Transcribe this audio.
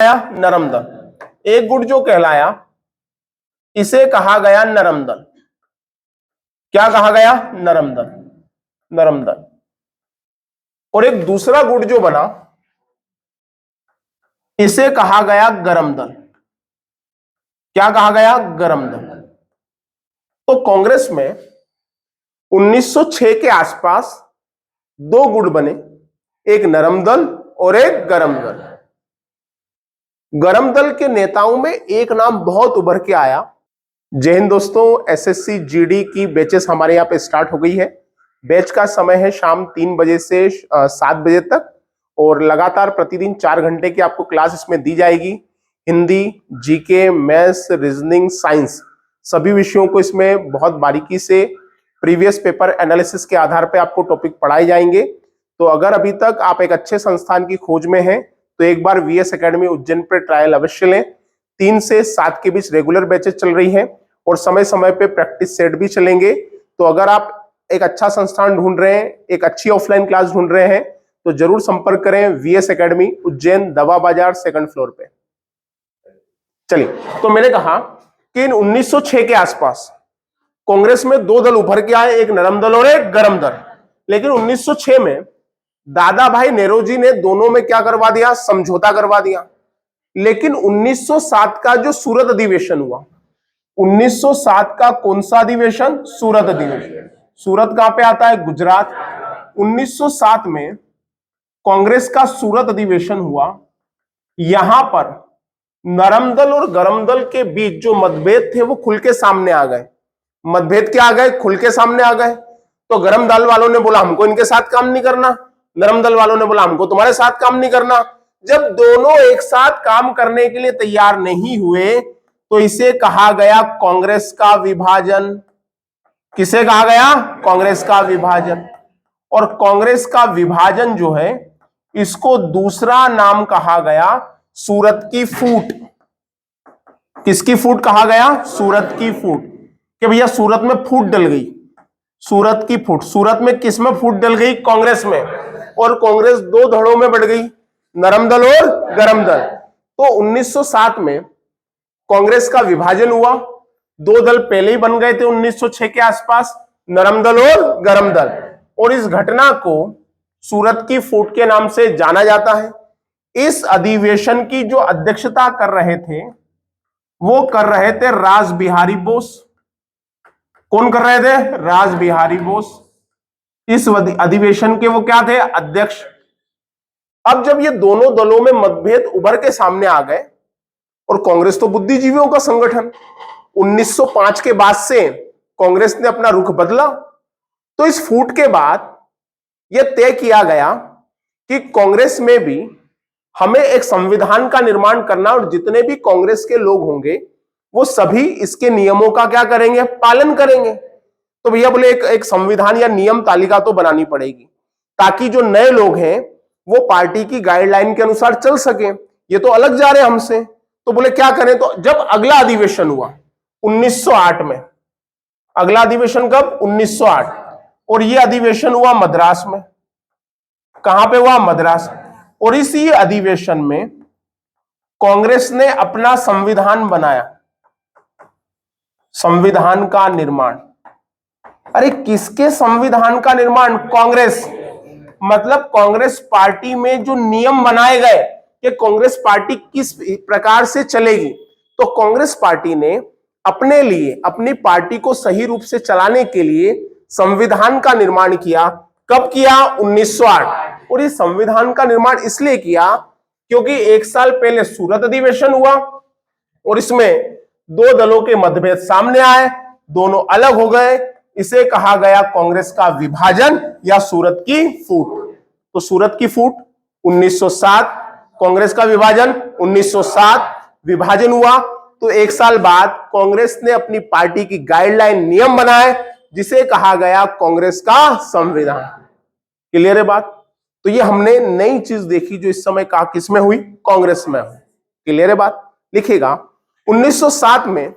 नरम दल। एक गुट जो कहलाया इसे कहा गया नरम दल। क्या कहा गया? नरम दल। नरम दल। और एक दूसरा गुट जो बना इसे कहा गया गरम दल। क्या कहा गया? गरम दल। तो कांग्रेस में 1906 के आसपास दो गुट बने, एक नरम दल और एक गरम दल। गरम दल के नेताओं में एक नाम बहुत उभर के आया। जय हिंद दोस्तों, एसएससी जीडी की बैचेस हमारे यहाँ पे स्टार्ट हो गई है। बैच का समय है शाम 3 बजे से 7 बजे तक और लगातार प्रतिदिन 4 घंटे की आपको क्लास इसमें दी जाएगी। Hindi, GK, maths, reasoning, science सभी विषयों को इसमें बहुत बारीकी से प्रीवियस पेपर एनालिसिस के आधार पे आपको टॉपिक पढ़ाए जाएंगे। तो अगर अभी तक आप एक अच्छे संस्थान की खोज में हैं तो एक बार वीएस एकेडमी उज्जैन पर ट्रायल अवश्य लें। 3 से 7 के बीच रेगुलर बैचेस चल रही हैं और समय समय पे प्रैक्टिस सेट भी चलेंगे। तो अगर आप एक अच्छा संस्थान ढूंढ रहे हैं, एक अच्छी ऑफलाइन क्लास ढूंढ रहे हैं तो जरूर संपर्क करें वीएस एकेडमी उज्जैन, दवा बाजार, 2nd फ्लोर पे। चलिए, तो मैंने कहा कि इन 1906 के आसपास कांग्रेस में दो दल उभर के आए, एक नरम दल और एक गरम दल। लेकिन 1906 में दादा भाई नेहरू ने दोनों में क्या करवा दिया? समझौता करवा दिया। लेकिन 1907 का जो सूरत अधिवेशन हुआ, 1907 का कौन सा अधिवेशन? सूरत अधिवेशन। सूरत कहां पे आता है? गुजरात। 1907 में कांग्रेस का सूरत अधिवेशन हुआ। यहां पर नरम दल और गरम दल के बीच जो मतभेद थे वो खुल के सामने आ गए। मतभेद क्या आ गए? खुल के सामने आ गए। तो गरम दल वालों ने बोला हमको इनके साथ काम नहीं करना, नरम दल वालों ने बोला हमको तुम्हारे साथ काम नहीं करना। जब दोनों एक साथ काम करने के लिए तैयार नहीं हुए तो इसे कहा गया कांग्रेस का विभाजन। किसे कहा गया? कांग्रेस का विभाजन। और कांग्रेस का विभाजन जो है इसको दूसरा नाम कहा गया सूरत की फूट। किसकी फूट कहा गया? सूरत की फूट। कि भैया सूरत में फूट डल गई। सूरत की फूट। सूरत में किस में फूट डल गई? कांग्रेस में। और कांग्रेस दो धड़ों में बढ़ गई, नरम दल और गरम दल। तो 1907 में कांग्रेस का विभाजन हुआ। दो दल पहले ही बन गए थे 1906 के आसपास, नरम दल और गरम दल। और इस घटना को सूरत की फूट के नाम से जाना जाता है। इस अधिवेशन की जो अध्यक्षता कर रहे थे वो कर रहे थे रास बिहारी बोस। कौन कर रहे थे? रास बिहारी बोस। इस अधिवेशन के वो क्या थे? अध्यक्ष। अब जब ये दोनों दलों में मतभेद उभर के सामने आ गए, और कांग्रेस तो बुद्धिजीवियों का संगठन, 1905 के बाद से कांग्रेस ने अपना रुख बदला। तो इस फूट के बाद यह तय किया गया कि कांग्रेस में भी हमें एक संविधान का निर्माण करना, और जितने भी कांग्रेस के लोग होंगे वो सभी इसके नियमों का क्या करेंगे? पालन करेंगे। तो भैया बोले एक संविधान या नियम तालिका तो बनानी पड़ेगी ताकि जो नए लोग हैं वो पार्टी की गाइडलाइन के अनुसार चल सके। ये तो अलग जा रहे हैं हमसे। तो बोले क्या करें? तो जब अगला अधिवेशन हुआ 1908 में, अगला अधिवेशन कब? 1908। और यह अधिवेशन हुआ मद्रास में। कहां पे हुआ? मद्रास। और इसी अधिवेशन में कांग्रेस ने अपना संविधान बनाया, संविधान का निर्माण। अरे किसके संविधान का निर्माण? कांग्रेस। मतलब कांग्रेस पार्टी में जो नियम बनाए गए कि कांग्रेस पार्टी किस प्रकार से चलेगी, तो कांग्रेस पार्टी ने अपने लिए, अपनी पार्टी को सही रूप से चलाने के लिए संविधान का निर्माण किया। कब किया? 1908। और इस संविधान का निर्माण इसलिए किया क्योंकि एक साल पहले सूरत अधिवेशन हुआ और इसमें दो दलों के मतभेद सामने आए, दोनों अलग हो गए। इसे कहा गया कांग्रेस का विभाजन या सूरत की फूट। तो सूरत की फूट 1907, कांग्रेस का विभाजन 1907। विभाजन हुआ तो एक साल बाद कांग्रेस ने अपनी पार्टी की गाइडलाइन, नियम बनाए जिसे कहा गया कांग्रेस का संविधान। क्लियर है बात? तो ये हमने नई चीज देखी जो इस समय किसमें हुई? कांग्रेस में हुई। क्लियर है बात? लिखिएगा 1907 में